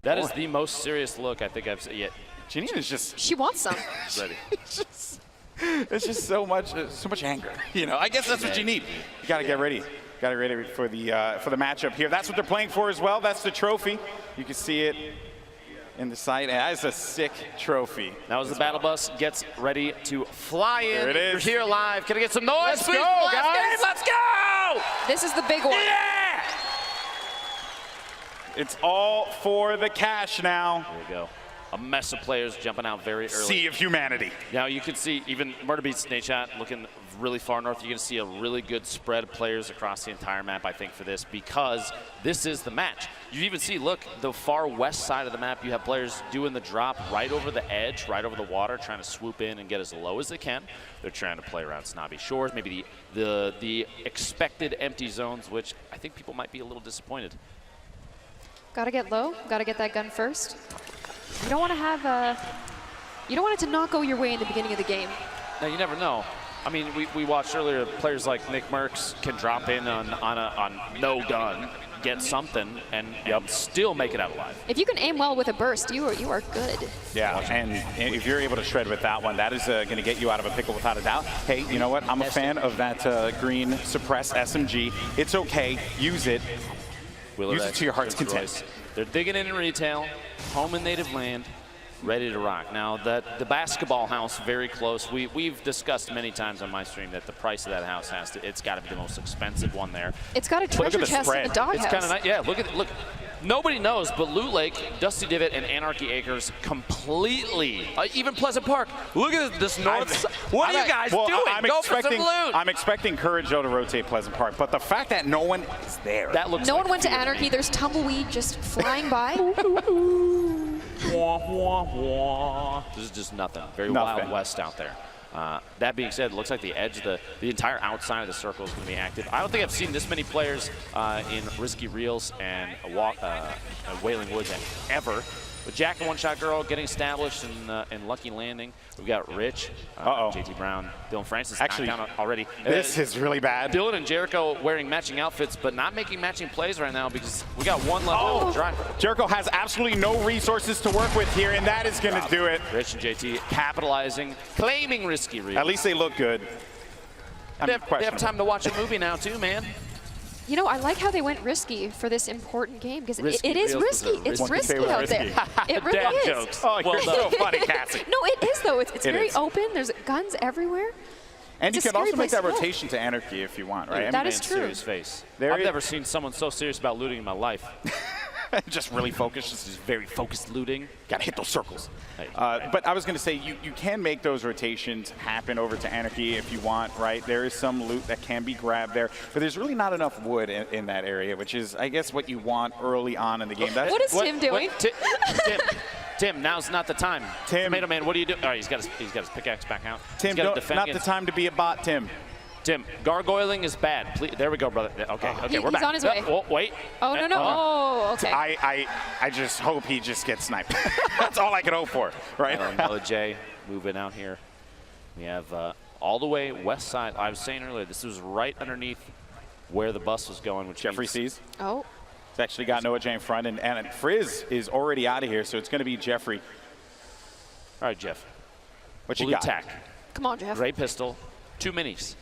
That is the most serious look I think I've seen yet. Janina's just... She wants some. Ready. It's just so much anger. You know, I guess that's what you need. You got to get ready. Got to get ready for the matchup here. That's what they're playing for as well. That's the trophy. You can see it in the sight. That is a sick trophy. Now as the battle bus gets ready to fly in. There it is. You're here live. Can I get some noise, Let's please? go, Last guys. game. Let's go! This is the big one. Yeah! It's all for the cash now. There we go. A mess of players jumping out very early. Sea of humanity. Now you can see even Murder Beats Nate Shot looking really far north. You're going to see a really good spread of players across the entire map, I think, for this, because this is the match. You even see, look, the far west side of the map, you have players doing the drop right over the edge, right over the water, trying to swoop in and get as low as they can. They're trying to play around snobby shores, maybe the expected empty zones, which I think people might be a little disappointed. Gotta get low. Gotta get that gun first. You don't want to have you don't want it to not go your way in the beginning of the game. Now you never know. I mean, we watched earlier players like Nick Merckx can drop in on no gun, get something, and still make it out alive. If you can aim well with a burst, you are good. Yeah, and if you're able to shred with that one, that is going to get you out of a pickle without a doubt. Hey, you know what? I'm a fan of that green suppress SMG. It's okay. Use it. Use it to your heart's content. They're digging in retail, home and native land, ready to rock. Now, the basketball house, very close. We've discussed many times on my stream that the price of that house it's got to be the most expensive one there. It's got a treasure chest in the doghouse. It's kind of nice. Yeah, look. Nobody knows, but Loot Lake, Dusty Divot, and Anarchy Acres completely, even Pleasant Park. Look at this north side. What are you guys doing? Go for some loot. I'm expecting Courage, though, to rotate Pleasant Park, but the fact that no one is there. That looks no like one went to Anarchy. There's tumbleweed just flying by. Wah, wah, wah. This is just nothing. Very Wild West out there. That being said, it looks like the edge, the entire outside of the circle is going to be active. I don't think I've seen this many players in Risky Reels and Wailing Woods ever. With Jack and One Shot Girl getting established in Lucky Landing, we've got Rich, JT Brown, Dylan Francis actually down already. This is really bad. Dylan and Jericho wearing matching outfits, but not making matching plays right now because we got one left on the drive. Jericho has absolutely no resources to work with here, and that is going to do it. Rich and JT capitalizing, claiming Risky Reels. At least they look good. They have time to watch a movie now, too, man. You know, I like how they went risky for this important game because it is risky. It's risky out there. It really Dad is. Jokes. Oh, you're so funny, Cassie. No, it is though. It's very open. There's guns everywhere. And you It's a can also scary make that place to go. rotation to Anarchy if you want, right? That is true. Serious face. There I've is- never seen someone so serious about looting in my life. Just really focused. Just very focused looting. Got to hit those circles. Hey. But I was going to say, you can make those rotations happen over to Anarchy if you want, right? There is some loot that can be grabbed there, but there's really not enough wood in that area, which is, I guess, what you want early on in the game. What is Tim doing? Tim, now's not the time. Tim. Tomato Man, what are you doing? All right, he's got his pickaxe back out. Tim, not the time to be a bot, Tim. Tim, gargoyling is bad. Please, there we go, brother. Okay, we're back. He's on his way. Oh, wait. Oh, no. Oh, okay. I just hope he just gets sniped. That's all I can hope for, right? Mellow J moving out here. We have all the way west side. I was saying earlier, this was right underneath where the bus was going, which Jeffrey sees. Oh. It's actually got Noah J in front, and Frizz is already out of here, so it's going to be Jeffrey. All right, Jeff. What you Blue got? tack. Come on, Jeff. Gray pistol. 2 minis.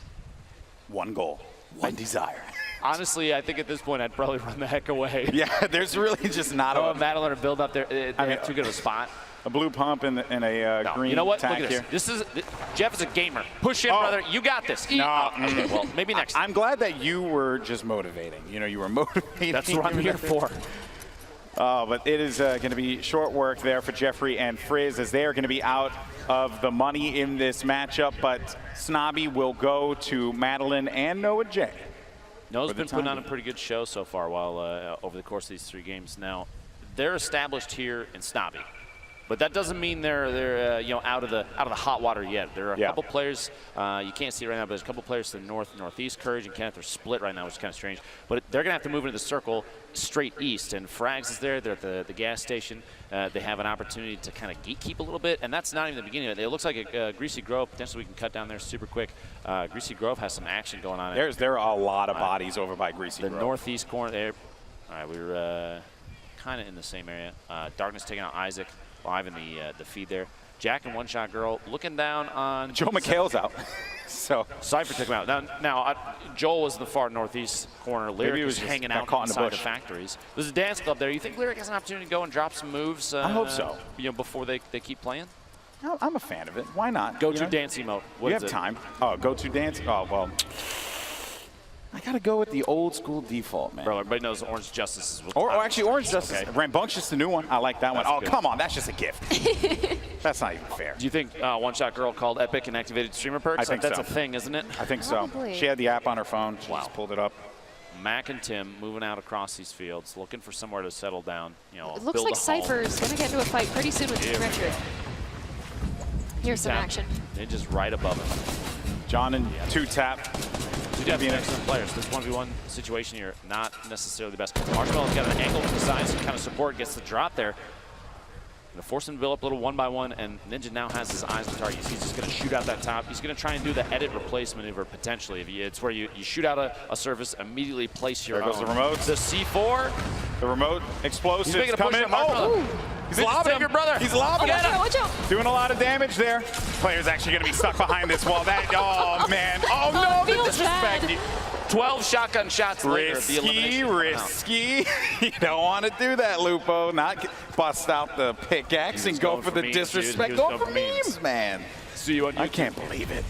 One goal. One desire. Honestly, I think at this point I'd probably run the heck away. Yeah, there's really just not a Madeline or build up there. They have too good of a spot. A blue pump and a green. You know what? Tack Look at this. here. Jeff is a gamer. Push in, brother. You got this. No. Okay, well, maybe next time. I'm glad that you were just motivating. You know, you were motivating. That's what I'm here for. But it is going to be short work there for Jeffrey and Frizz as they are going to be out of the money in this matchup. But Snobby will go to Madeline and Noah J. Noah's been putting on a pretty good show so far while over the course of these 3 games. Now, they're established here in Snobby. But that doesn't mean they're out of the hot water yet. There are a couple players you can't see right now, but there's a couple players to the north and northeast. Courage and Kenneth are split right now, which is kind of strange. But they're gonna have to move into the circle straight east. And Frags is there. They're at the gas station. They have an opportunity to kind of gatekeep a little bit, and that's not even the beginning of it. It looks like a Greasy Grove. Potentially we can cut down there super quick. Greasy Grove has some action going on. There are a lot of bodies over by Greasy Grove. The northeast corner there. All right, we were kind of in the same area. Darkness taking out Isaac live in the feed there. Jack and One Shot Girl looking down on Joe McHale's out. So Cypher took him out. Now Joel was in the far northeast corner. Lyric was hanging out inside the factories. There's a dance club there. You think Lyric has an opportunity to go and drop some moves? I hope so. You know, before they keep playing. I'm a fan of it. Why not? Go to dance emote. We have time. Oh, go to dance. Oh well. I gotta go with the old school default, man. Bro, everybody knows Orange Justice is. Or actually, Orange Justice. Okay. Rambunctious, the new one. I like that one. Oh, good. come on, that's just a gift. That's not even fair. Do you think One Shot Girl called Epic and activated streamer perks? I think that's so. a thing, isn't it? I think so. Probably. She had the app on her phone. She just pulled it up. Mac and Tim moving out across these fields, looking for somewhere to settle down. You know, It looks like Cypher's going to get into a fight pretty soon with Team Richard. Here's some action. They're just right above him. John and two tap. Two definitely excellent players. This 1v1 situation here, not necessarily the best. Marshmallow's got an angle from the side, some kind of support, gets the drop there. Gonna force him to build up a little 1-by-1, and Ninja now has his eyes on target. He's just gonna shoot out that top. He's gonna try and do the edit replace maneuver potentially. It's where you shoot out a surface, immediately place your There goes own. the remote. The C4. The remote explosive. He's making a push coming. Oh, he's lobbing your brother. He's lobbing Watch out, watch out. Doing a lot of damage there. Player's actually going to be stuck behind this wall. Oh, man. Oh, no, the feels disrespect. bad. 12 shotgun shots later. The elimination Risky. You don't want to do that, Lupo. Not bust out the pickaxe and go for the disrespect. Go for memes, man. See you on YouTube. I can't believe it.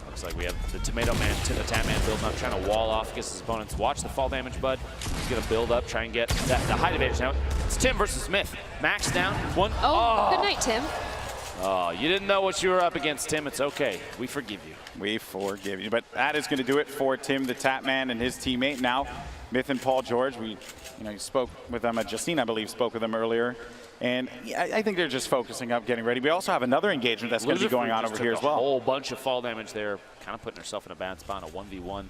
Looks like we have the Tomato Man, the Tap Man building up, trying to wall off against his opponents. Watch the fall damage, bud. He's going to build up, try and get the height advantage. Now, it's Tim versus Myth. Max down. One. Oh, good night, Tim. Oh, you didn't know what you were up against, Tim. It's okay. We forgive you. We forgive you. But that is going to do it for Tim, the Tap Man, and his teammate. Now, Myth and Paul George, you spoke with them. Justine, I believe, spoke with them earlier. And I think they're just focusing up, getting ready. We also have another engagement that's going to be going on over here as well. A whole bunch of fall damage there, kind of putting herself in a bad spot, a 1v1.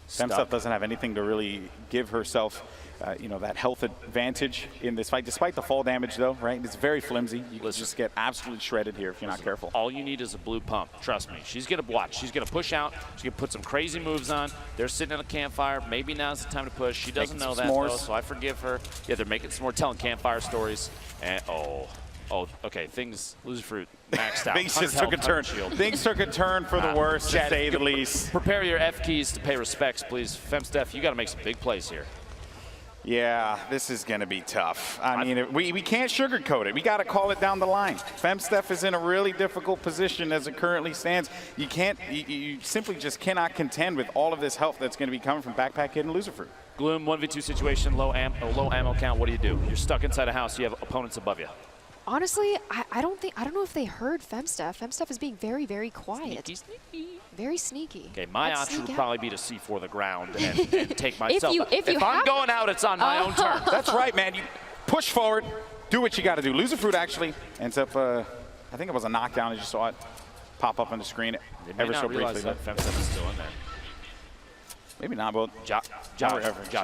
Femstuff doesn't have anything to really give herself, that health advantage in this fight. Despite the fall damage, though, right? It's very flimsy. You can just get absolutely shredded here if you're not careful. All you need is a blue pump. Trust me. She's going to watch. She's going to push out. She's going to put some crazy moves on. They're sitting at a campfire. Maybe now's the time to push. She doesn't know that, though, so I forgive her. Yeah, they're making some more telling campfire stories. And, okay. Things, lose fruit. Maxed out. Things just took a turn. Things took a turn for the worse, to say the least. Prepare your F keys to pay respects, please. Femsteph, you got to make some big plays here. Yeah, this is going to be tough. I mean, we can't sugarcoat it. We got to call it down the line. Femsteph is in a really difficult position as it currently stands. You simply just cannot contend with all of this health that's going to be coming from Backpack Kid and Loser Fruit. Gloom, 1v2 situation, low ammo count. What do you do? You're stuck inside a house. You have opponents above you. Honestly, I don't know if they heard Femsteph. Femsteph is being very, very quiet. Sneaky. Very sneaky. Okay, my Let's option would sneak probably be to C4 the ground and take myself. If I'm going out, it's on my own turn. That's right, man. You push forward, do what you got to do. Loser Fruit actually ends up, I think it was a knockdown. You just saw it pop up on the screen ever so briefly. That Femsteph is still in there. Maybe not, but Josh,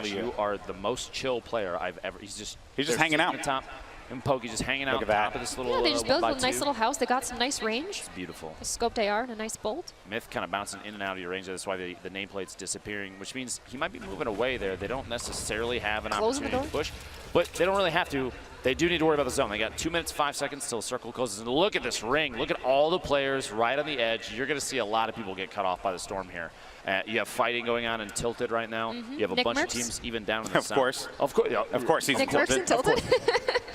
you are the most chill player I've ever. He's just hanging out. At the top. And Pokey just hanging out on top of this little. Yeah, they just built a 1x2. nice little house. They got some nice range. It's beautiful. A scoped AR and a nice bolt. Myth kind of bouncing in and out of your range. That's why the nameplate's disappearing, which means he might be moving away there. They don't necessarily have an opportunity to push, but they don't really have to. They do need to worry about the zone. They got 2 minutes, 5 seconds till the circle closes. And look at this ring. Look at all the players right on the edge. You're going to see a lot of people get cut off by the storm here. You have fighting going on in Tilted right now. You have a bunch of teams even down in the south. Of course, he's Nick Merckx in Tilted.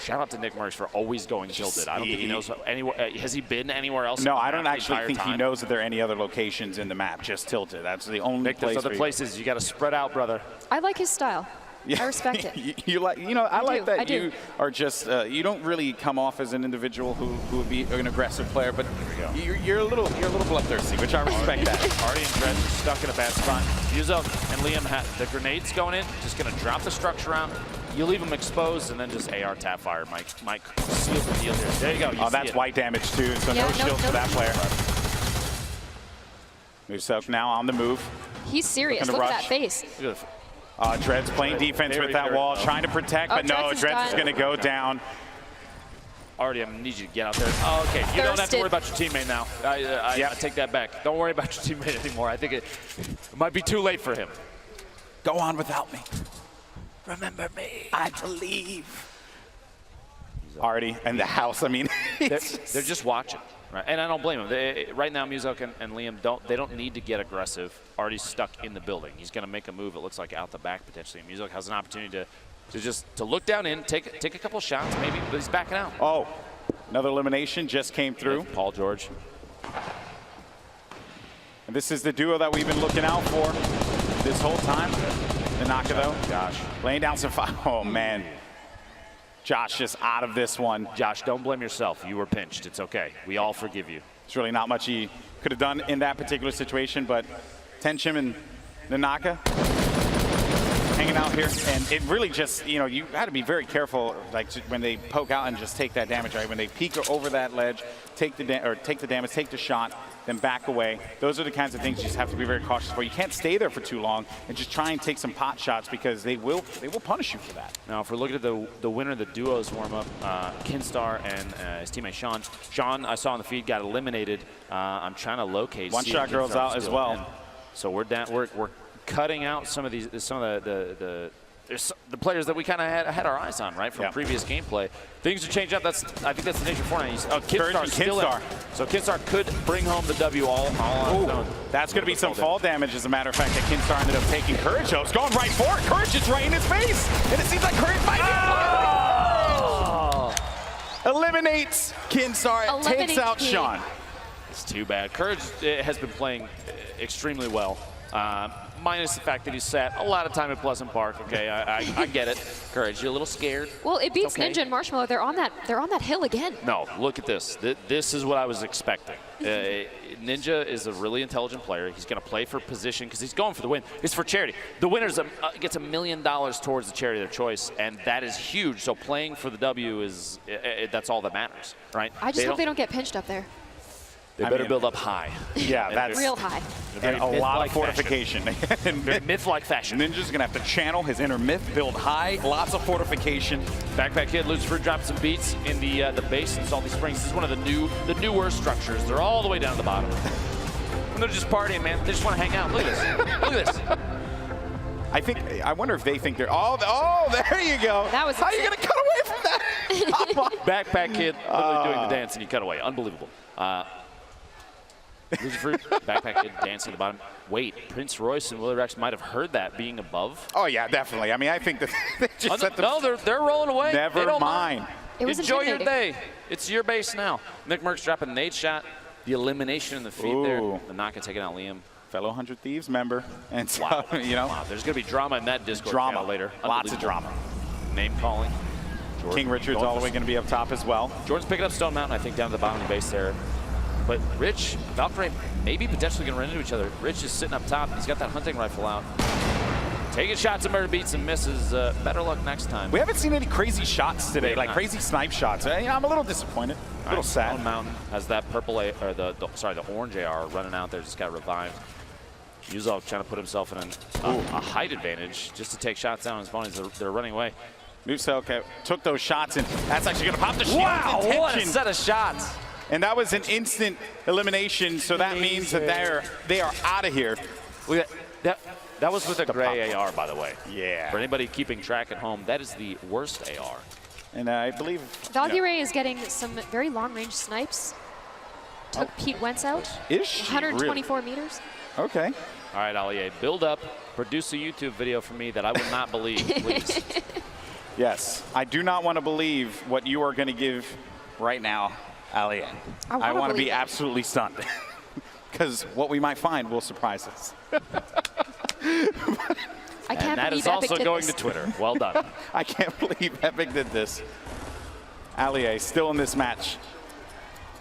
Shout out to Nick Merckx for always going Tilted. I don't think he knows anywhere. Has he been anywhere else? No, I don't actually think he knows that there are any other locations in the map. Just Tilted. That's the only place. There's other places. You got to spread out, brother. I like his style. Yeah. I respect it. I like that you are just, you don't really come off as an individual who would be an aggressive player, but you're a little bloodthirsty, which I respect that. Artie and Dredge stuck in a bad spot. Yuzo and Liam had the grenades going in, just going to drop the structure out. You leave them exposed and then just AR tap fire. Mike seal the deal here. There you go. Oh, that's white damage too, so no shield for that player. Muselk now on the move. He's serious. Look at that face. Dred's playing defense with that wall, trying to protect, but no, Dred's is going to go down. Artie, I'm going to need you to get out there. Oh, okay. You don't have to worry about your teammate now. I take that back. Don't worry about your teammate anymore. I think it might be too late for him. Go on without me. Remember me. I believe. already in the house. I mean, They're just watching. Right, and I don't blame him. Right now, Muzok and Liam don't need to get aggressive. Already stuck in the building. He's going to make a move. It looks like out the back potentially. Muzok has an opportunity to look down in, take a couple shots maybe, but he's backing out. Oh, another elimination just came through. Paul George. And this is the duo that we've been looking out for this whole time. The Naka though. Josh laying down some fire. Oh man. Josh just out of this one. Josh, don't blame yourself. You were pinched. It's okay. We all forgive you. There's really not much he could have done in that particular situation, but Tenchim and Nanaka hanging out here, and it really just, you know, you got to be very careful, like when they poke out and just take that damage, right? When they peek over that ledge, take the damage, take the shot, then back away. Those are the kinds of things you just have to be very cautious for. You can't stay there for too long and just try and take some pot shots because they will punish you for that. Now, if we're looking at the winner of the duos warm-up, Kinstar and his teammate Sean. Sean, I saw on the feed, got eliminated. I'm trying to locate. One shot girls out as well. And so we're down. We're cutting out some of the players that we kind of had our eyes on, right, from previous gameplay. Things are changing up. I think that's the nature of FORTNITE. Oh, Kinstar's still in. So Kinstar could bring home the W all on his own. That's going to be some fall damage, as a matter of fact, that Kinstar ended up taking. Courage, though, is going right for it. Courage is right in his face, and it seems like Courage might be eliminates Kinstar, takes out Sean. It's too bad. Courage has been playing extremely well. Minus the fact that he sat a lot of time at Pleasant Park. Okay, I get it. Courage, you're a little scared. Well, it beats Ninja and Marshmallow. They're on that hill again. No, look at this. This is what I was expecting. Ninja is a really intelligent player. He's going to play for position because he's going for the win. It's for charity. The winner gets $1 million towards the charity of their choice, and that is huge. So playing for the W that's all that matters, right? I just hope they don't get pinched up there. They better build up high. Yeah, that's real high. And a lot of fortification. Very myth-like fashion. Ninja's gonna have to channel his inner myth, build high, lots of fortification. Backpack Kid, Lucifer dropped some beats in the base in Salty Springs. This is one of the newer structures. They're all the way down to the bottom. And they're just partying, man. They just want to hang out. Look at this. Look at this. I wonder if they think they're. Oh, there you go. That was. How are you gonna cut away from that? Backpack Kid literally doing the dance, and you cut away. Unbelievable. Lucifer, Backpack Kid dancing at the bottom. Wait, Prince Royce and Willie Rex might have heard that being above. Oh yeah, definitely. I mean, I think that they just set them. No, they're rolling away. Never mind. It was Enjoy your day. It's your base now. Nick Merckx dropping a nade shot. The elimination in the feed there. The Naka taking out Liam. Fellow 100 Thieves member. And so, wow. you know. Wow, there's going to be drama in that Discord channel later. Lots of drama. Name calling. Jordan King Richard's all the way going to be up top as well. Jordan's picking up Stone Mountain, I think, down to the bottom of the base there. But Rich, Valkyrie, maybe potentially going to run into each other. Rich is sitting up top. He's got that hunting rifle out. Taking shots at murder beats and misses. Better luck next time. We haven't seen any crazy shots today, like crazy snipe shots. I'm a little disappointed, a little sad. Stone Mountain has that purple, the orange AR running out there. Just got revived. Yuzov trying to put himself in a height advantage just to take shots down on his opponents. They're running away. Nuselka took those shots, and that's actually going to pop the shield. Wow, what a set of shots. And that was an instant elimination, so that means that they are out of here. That was with a gray AR, by the way. Yeah. For anybody keeping track at home, that is the worst AR. And I believe Valkyrie is getting some very long-range snipes. Took Pete Wentz out. Is she 124 meters. Okay. All right, Allier, build up. Produce a YouTube video for me that I will not believe, please. Yes. I do not want to believe what you are going to give right now, Allier. I want to be absolutely stunned. Because what we might find will surprise us. I can't and that believe is also Epic going did this. to Twitter. Well done. I can't believe Epic did this. Allier still in this match.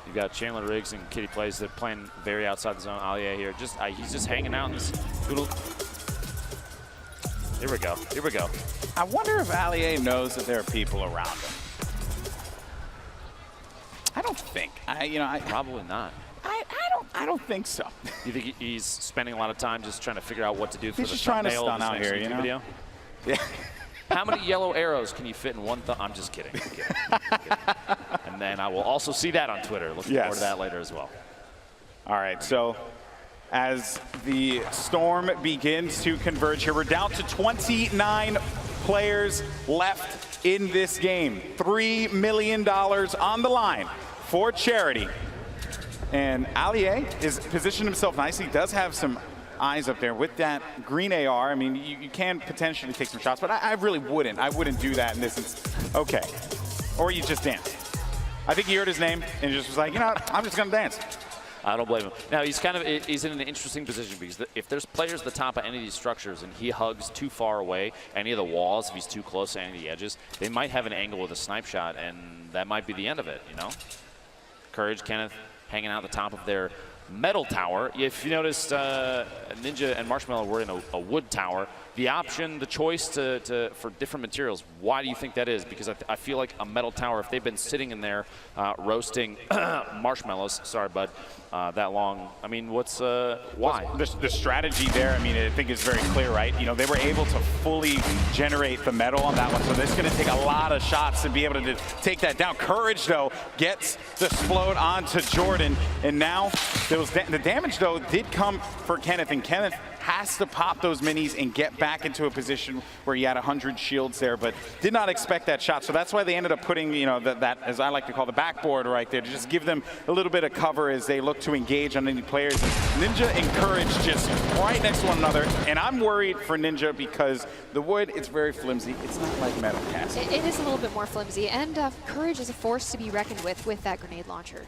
You've got Chandler Riggs and Kitty Plays that playing very outside the zone. Allier here, he's just hanging out in this little. Here we go. Here we go. I wonder if Allier knows that there are people around him. I don't think. Probably not. I don't think so. You think he's spending a lot of time just trying to figure out what to do for He's the just trying to thumbnail stun of out this here, next you know? video? Yeah. How many yellow arrows can you fit in one thumb? I'm just kidding. I'm kidding. And then I will also see that on Twitter. Looking forward to that later as well. All right, so as the storm begins to converge here, we're down to 29 players left in this game. $3 million on the line for charity. And Allier is positioned himself nicely. He does have some eyes up there with that green AR. I mean, you can potentially take some shots, but I really wouldn't. I wouldn't do that in this instance. Okay. Or you just dance. I think he heard his name and just was like, you know what? I'm just going to dance. I don't blame him. Now, he's in an interesting position because if there's players at the top of any of these structures and he hugs too far away, any of the walls, if he's too close to any of the edges, they might have an angle with a snipe shot, and that might be the end of it, you know? Courage, Kenneth, hanging out at the top of their metal tower. If you noticed, Ninja and Marshmallow were in a wood tower. The option, the choice for different materials, why do you think that is? Because I feel like a metal tower, if they've been sitting in there roasting marshmallows, sorry, bud, that long, I mean, what's, why? The strategy there, I mean, I think is very clear, right? You know, they were able to fully generate the metal on that one, so this is going to take a lot of shots to be able to take that down. Courage, though, gets the explode onto Jordan, and now the damage, though, did come for Kenneth, and Kenneth has to pop those minis and get back into a position where he had 100 shields there, but did not expect that shot. So that's why they ended up putting, you know, that as I like to call the backboard right there, to just give them a little bit of cover as they look to engage on any players. Ninja and Courage just right next to one another, and I'm worried for Ninja because the wood, it's very flimsy. It's not like metal cast. It is a little bit more flimsy, and Courage is a force to be reckoned with that grenade launcher.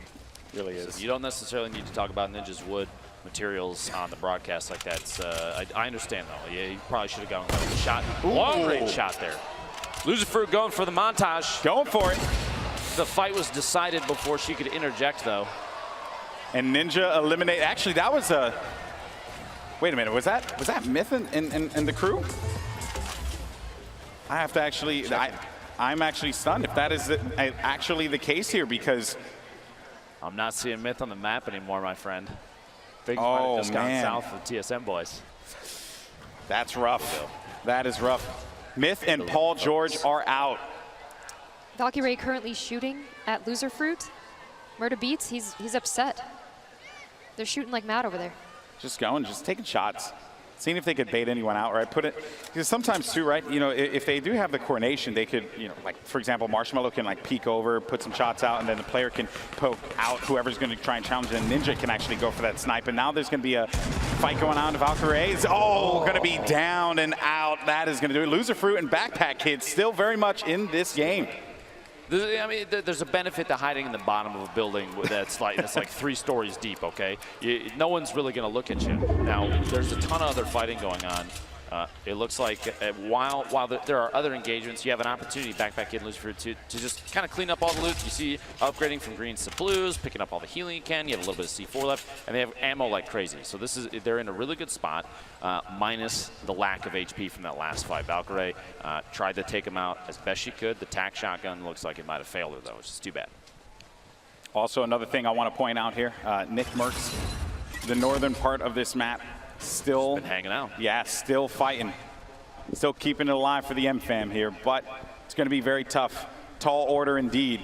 Really is. So you don't necessarily need to talk about Ninja's wood materials on the broadcast like that. I understand, though. Yeah, you probably should have gone with a shot. Long-range shot there. Loser Fruit going for the montage. Going for it. The fight was decided before she could interject, though. And Ninja eliminate. Actually, that was a. Wait a minute. Was that Myth and the crew? I have to actually. I'm actually stunned if that is actually the case here, because I'm not seeing Myth on the map anymore, my friend. Things might have just gone south for TSM boys. That's rough. That is rough. Myth and Paul George are out. Valkyrie currently shooting at Loser Fruit. Murda Beats, he's upset. They're shooting like mad over there. Just going, just taking shots. Seeing if they could bait anyone out, right? Put it, because sometimes too, right? You know, if they do have the coordination, they could, you know, like for example, Marshmallow can like peek over, put some shots out, and then the player can poke out whoever's going to try and challenge, and Ninja can actually go for that snipe. And now there's going to be a fight going on. Valkyrie is going to be down and out. That is going to do it. Loser Fruit and Backpack Kids still very much in this game. I mean, there's a benefit to hiding in the bottom of a building that's like 3 stories deep, okay? No one's really going to look at you. Now, there's a ton of other fighting going on. It looks like while there are other engagements, you have an opportunity, Backpack Kid and Loser Fruit, to just kind of clean up all the loot. You see upgrading from greens to blues, picking up all the healing you can. You have a little bit of C4 left, and they have ammo like crazy. So they're in a really good spot, minus the lack of HP from that last fight. Valkyrie tried to take him out as best she could. The tac shotgun looks like it might have failed her, though, which is too bad. Also, another thing I want to point out here, Nick Merckx, the northern part of this map, still been hanging out. Yeah, still fighting. Still keeping it alive for the M-Fam here, but it's going to be very tough. Tall order indeed.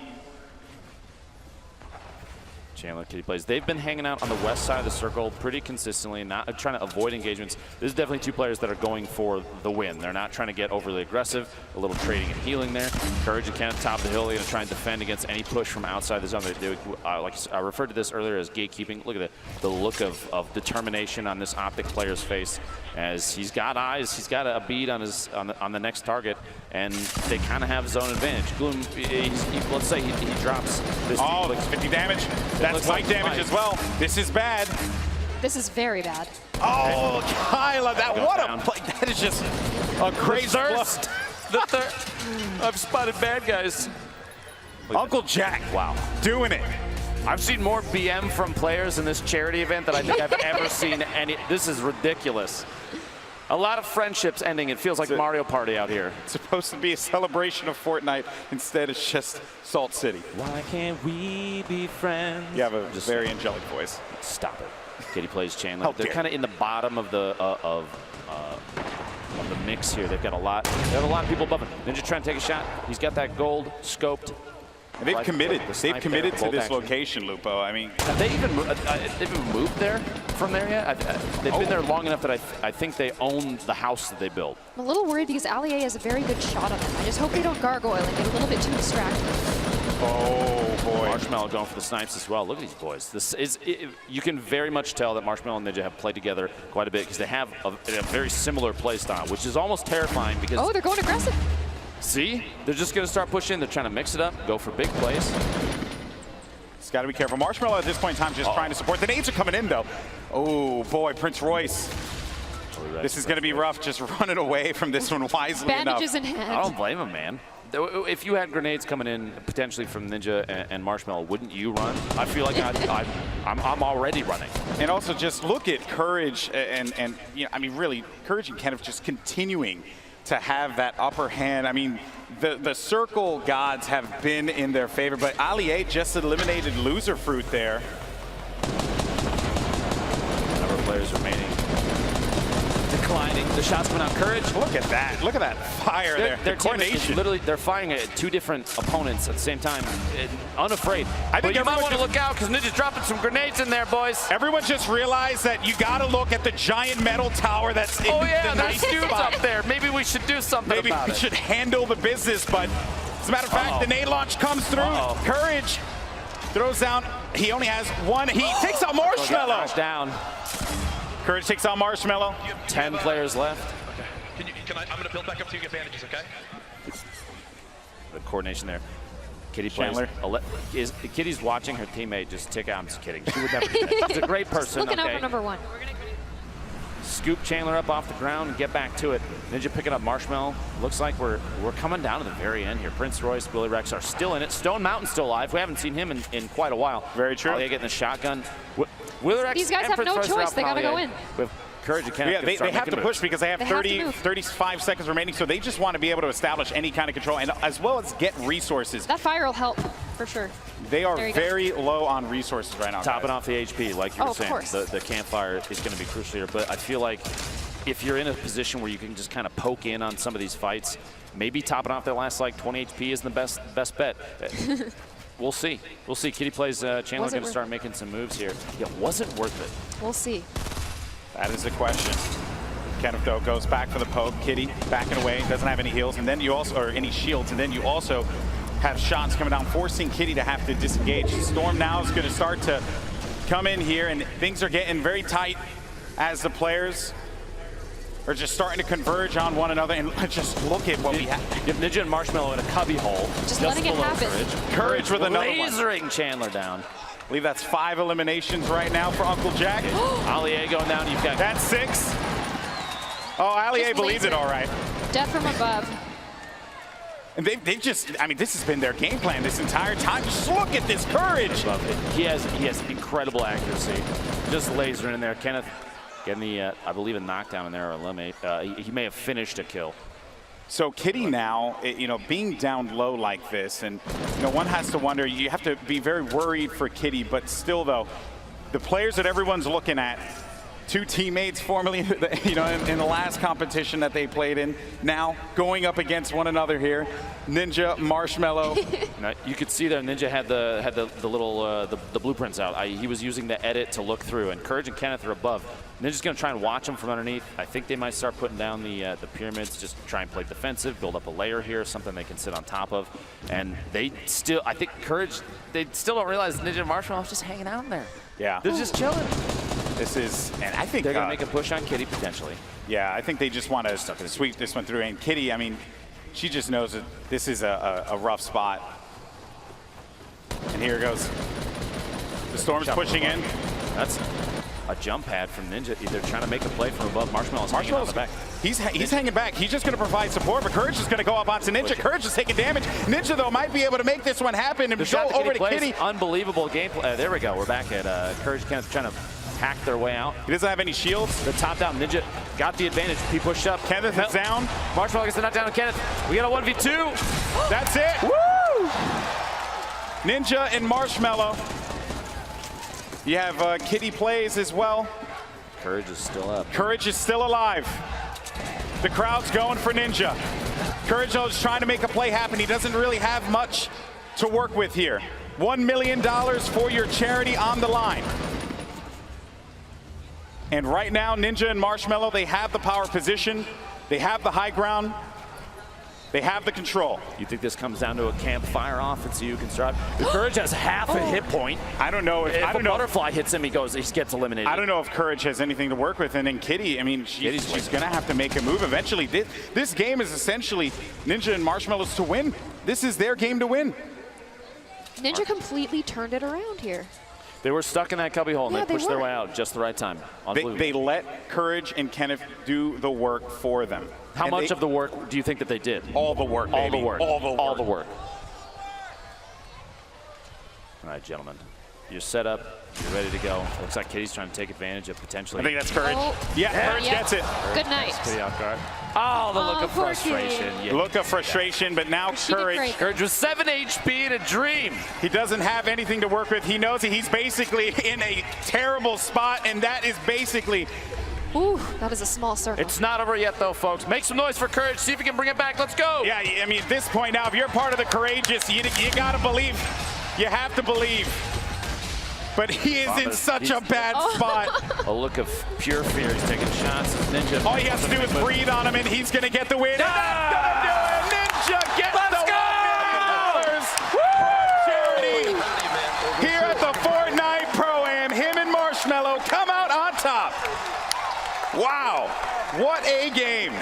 Chandler Kitty plays. They've been hanging out on the west side of the circle pretty consistently, not trying to avoid engagements. This is definitely 2 players that are going for the win. They're not trying to get overly aggressive. A little trading and healing there. Courage and Kenneth top of the hill. They're going to try and defend against any push from outside the zone. Like I referred to this earlier as gatekeeping. Look at the look of determination on this Optic player's face, as he's got eyes. He's got a bead on the next target, and they kind of have zone advantage. Gloom, let's say he drops this. Oh, 50 damage. That's light damage as well. This is bad. This is very bad. Oh, Kyla, what a play. That is just a crazy thirst. The third. I've spotted bad guys. Uncle Jack, wow, doing it. I've seen more BM from players in this charity event than I think I've ever seen any. This is ridiculous. A lot of friendships ending. It feels like Mario Party out here. It's supposed to be a celebration of Fortnite. Instead, it's just Salt City. Why can't we be friends? You have a very angelic voice. Stop it. Kitty plays Chandler. They're kind of in the bottom of the mix here. They've got a lot. They have a lot of people above him. Ninja trying to take a shot. He's got that gold scoped. They've like committed. the They've snipe committed there, to bolt this action. location, Lupo. I mean, Have they even moved there from there yet? They've been there long enough that I think they own the house that they built. I'm a little worried because Allier has a very good shot on them. I just hope they don't gargoyle and get a little bit too distracted. oh boy. Marshmallow going for the snipes as well. Look at these boys. You can very much tell that Marshmallow and Ninja have played together quite a bit because they have a very similar play style, which is almost terrifying because Oh, they're going aggressive. see, they're just going to start pushing. They're trying to mix it up, go for big plays. Just got to be careful. Marshmallow at this point in time just trying to support. The nades are coming in though. Oh boy, Prince Royce. This is going to be rough. Just running away from this one wisely Bandages enough. in hand. I don't blame him, man. If you had grenades coming in potentially from Ninja and Marshmallow, wouldn't you run? I feel like I'm already running. And also just look at Courage and you know, I mean, really, Courage and Kenneth just continuing to have that upper hand. I mean, the circle gods have been in their favor, but Allier just eliminated Loser Fruit there. Number of players remaining. Declining. The shots coming out. Courage. Look at that. Look at that fire there. Their The team is coordination. literally, they're firing at two different opponents at the same time, unafraid. I think but you might everyone want to just- look out because Ninja's dropping some grenades in there, boys. Everyone just realized that you got to look at the giant metal tower that's in Oh yeah, the there's nice dudes spot. up there. Maybe we should do something Maybe about we it. should handle the business, but as a matter of fact, the nade launch comes through. Courage throws down. He only has one. He takes out Marshmallow. Knocked down. Courage takes out Marshmallow. 10 players left. I'm going to build back up to you, get bandages, okay? Good coordination there. Kitty plays. Chandler. Kitty's watching her teammate just tick out. I'm just kidding. She would never do that. She's a great person. Looking out Okay. for number one. Scoop Chandler up off the ground and get back to it. Ninja picking up Marshmallow. Looks like we're coming down to the very end here. Prince Royce, Billy Rex are still in it. Stone Mountain's still alive. We haven't seen him in quite a while. Very true. Allier getting the shotgun. Willy Rex These guys and have Prince no Royce are choice. out They from gotta go Allier. in. With Courage and Kenneth. Yeah, they have to push because they have They have to 30, move. 35 seconds remaining, so they just want to be able to establish any kind of control and as well as get resources. That fire will help for sure. They are There you go. very low on resources right now. Topping guys. off the HP, like you were Oh, of saying. course. The campfire is going to be crucial here, but I feel like if you're in a position where you can just kind of poke in on some of these fights, maybe topping off that last like 20 HP isn't the best bet. We'll see. We'll see. Kitty plays Chandler Was it going to worth start making some moves here. Yeah, was it worth it? We'll see. That is the question. Kenneth though goes back for the poke. Kitty backing away, doesn't have any heals, and then you also, or any shields, and then you also have shots coming down, forcing Kitty to have to disengage. Storm now is going to start to come in here, and things are getting very tight as the players are just starting to converge on one another. And just look at what we have. You have Ninja and Marshmallow in a cubby hole. Just letting it below happen. Courage with another one. Lasering Chandler down. I believe that's 5 eliminations right now for Uncle Jack. Allier going down. You've got That's 6. Oh, Allier Just believes it laser. all right. Death from above. And they've just, I mean, this has been their game plan this entire time. Just look at this Courage. Love it. He has incredible accuracy. Just lasering in there. Kenneth getting the, I believe, a knockdown in there or eliminate. He may have finished a kill. So Kitty now, you know, being down low like this, and you know, one has to wonder. You have to be very worried for Kitty, but still, though, the players that everyone's looking at, 2 teammates formerly, you know, in the last competition that they played in, now going up against one another here. Ninja, Marshmallow. Now, you could see there Ninja had the little the blueprints out. He was using the edit to look through, and Courage and Kenneth are above. Ninja's going to try and watch them from underneath. I think they might start putting down the pyramids, just try and play defensive, build up a layer here, something they can sit on top of. And they still, I think Courage, they still don't realize Ninja and Marshmallow is just hanging out in there. Yeah. They're just chilling. This is, and I think They're going to make a push on Kitty potentially. yeah, I think they just want to sweep this one through. And Kitty, I mean, she just knows that this is a rough spot. And here it goes. The Storm's pushing in. That's a jump pad from Ninja. They're trying to make a play from above. Marshmallow's hanging on the back. He's hanging back. He's just going to provide support, but Courage is going to go up onto Ninja. Courage is taking damage. Ninja, though, might be able to make this one happen and go over to Kitty. Unbelievable gameplay. There we go. We're back at Courage Kenneth trying to hack their way out. He doesn't have any shields. The top down Ninja got the advantage. He pushed up. Kenneth is down. Marshmallow gets the knockdown on Kenneth. We got a 1v2. That's it. Woo! Ninja and Marshmallow. You have Kitty plays as well. Courage is still up. Courage is still alive. The crowd's going for Ninja. Courage though is trying to make a play happen. He doesn't really have much to work with here. $1 million for your charity on the line. And right now, Ninja and Marshmello, they have the power position. They have the high ground. They have the control. You think this comes down to a campfire offense you can start? The Courage has half a hit point. I don't know if a butterfly hits him, he gets eliminated. I don't know if Courage has anything to work with. And then Kitty, I mean, she's going to have to make a move eventually. This game is essentially Ninja and Marshmello's to win. This is their game to win. Ninja completely turned it around here. They were stuck in that cubby hole, and Yeah, they pushed they their were. way out just the right time. They let Courage and Kenneth do the work for them. How And much of the work do you think that they did? All the work, All baby. the work. All the work. All the work. All right, gentlemen. You're set up. You're ready to go. Looks like Kitty's trying to take advantage of potentially. I think that's Courage. Oh. Yeah, Courage Yep. gets it. Good night. Kitty off guard. Oh, the look of poor frustration. Kitty. Yeah. Look of frustration, but now She did Courage. great. Courage with 7 HP and a dream. He doesn't have anything to work with. He knows he's basically in a terrible spot, and that is basically. Ooh, that is a small circle. It's not over yet, though, folks. Make some noise for Courage. See if we can bring it back. Let's go. Yeah, I mean, at this point now, if you're part of the courageous, you gotta believe. You have to believe. But he is in such a bad spot. A look of pure fear. He's taking shots. Ninja. All he has to do is breathe on him, and he's gonna get the win. And that's gonna do it. Ninja gets Let's the go! $1 million charity here at the Fortnite Pro-Am. Him and Marshmello come out on top. Wow, what a game.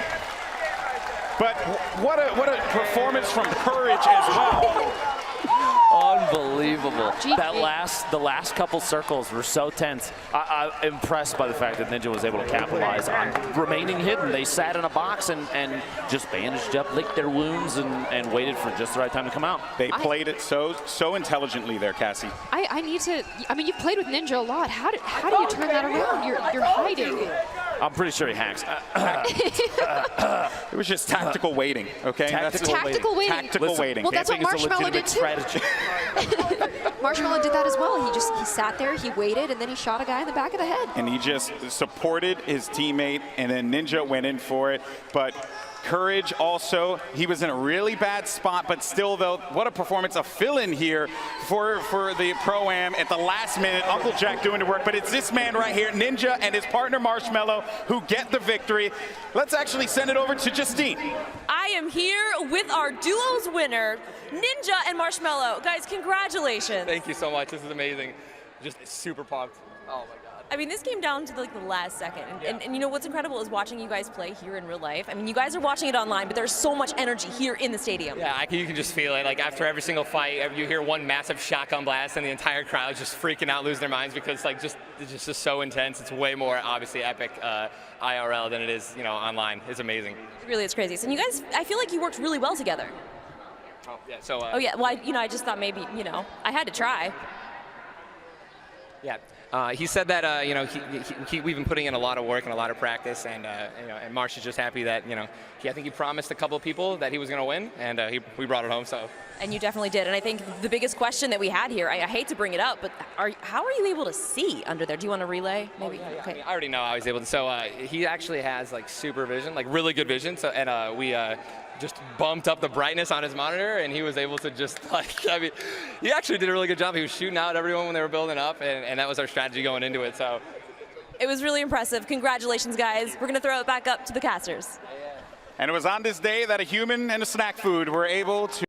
But what a performance from Courage as well. Unbelievable. GG. The last couple circles were so tense. I'm impressed by the fact that Ninja was able to capitalize on remaining hidden. They sat in a box and just bandaged up, licked their wounds, and waited for just the right time to come out. They played it so intelligently there, Cassie. I need to. I mean, you've played with Ninja a lot. How do you turn that around? You're hiding. I'm pretty sure he hacks. It was just tactical waiting, okay? Tactical waiting. Tactical Listen, waiting. Well, that's what Camping is a Marshmello did legitimate too. strategy. Marshmello did that as well. He sat there, he waited, and then he shot a guy in the back of the head. And he just supported his teammate, and then Ninja went in for it. But Courage also, he was in a really bad spot, but still, though, what a performance, a fill-in here for the Pro-Am at the last minute. Uncle Jack doing the work, but it's this man right here, Ninja, and his partner Marshmello, who get the victory. Let's actually send it over to Justine. I am here with our duos winner, Ninja and Marshmello. Guys, congratulations. Thank you so much. This is amazing. Just super pumped. Oh my God. I mean, this came down to the last second. And you know what's incredible is watching you guys play here in real life. I mean, you guys are watching it online, but there's so much energy here in the stadium. Yeah, you can just feel it. Like after every single fight, you hear one massive shotgun blast, and the entire crowd is just freaking out, losing their minds because it's just so intense. It's way more obviously epic IRL than it is, online. It's amazing. Really, it's crazy. So you guys, I feel like you worked really well together. Oh yeah. So. Oh yeah. Well, I just thought maybe, I had to try. Yeah. He said that we've been putting in a lot of work and a lot of practice, and Marsh is just happy that I think he promised a couple of people that he was going to win, and we brought it home. So. And you definitely did. And I think the biggest question that we had here, I hate to bring it up, but how are you able to see under there? Do you want to relay? Maybe. Yeah. Okay. I already know I was able to. So he actually has super vision, really good vision. So and we just bumped up the brightness on his monitor, and he was able to just he actually did a really good job. He was shooting out everyone when they were building up, and that was our strategy going into it. So it was really impressive. Congratulations, guys. We're gonna throw it back up to the casters. And it was on this day that a human and a snack food were able to